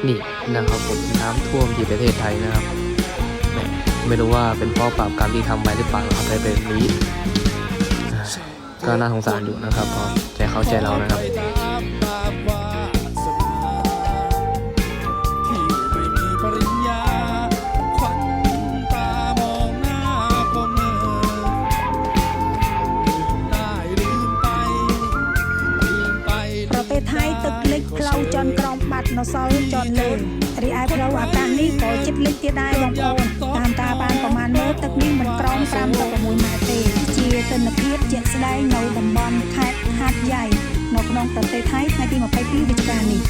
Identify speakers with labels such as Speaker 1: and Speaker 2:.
Speaker 1: นี่นะครับผมน้ำท่วมที่ประเทศไทยนะครับแหมไม่รู้ว่าเป็นเพราะบาปกรรมที่ทำไปหรือเปล่าครับในแบบนี้ก็น่าสงสารอยู่นะครับเพราะใจเขาใจเรานะครับ
Speaker 2: ประเทศไทยตึกเล็กเราจนกรองบัตรนอซอลจนเลยรีไอเราอาการนี้ก็จิตเล็กที่ได้ลงโอนตามตาบานประมาณเมื่อตึกนี้มันกรองตามตัวประมวลมาเตเจียตนเพียรเจสได้ในดำบอลแคทฮาดใหญ่นอกน้องประเทศไทยในปีมาไปปีวิจารณ์นี้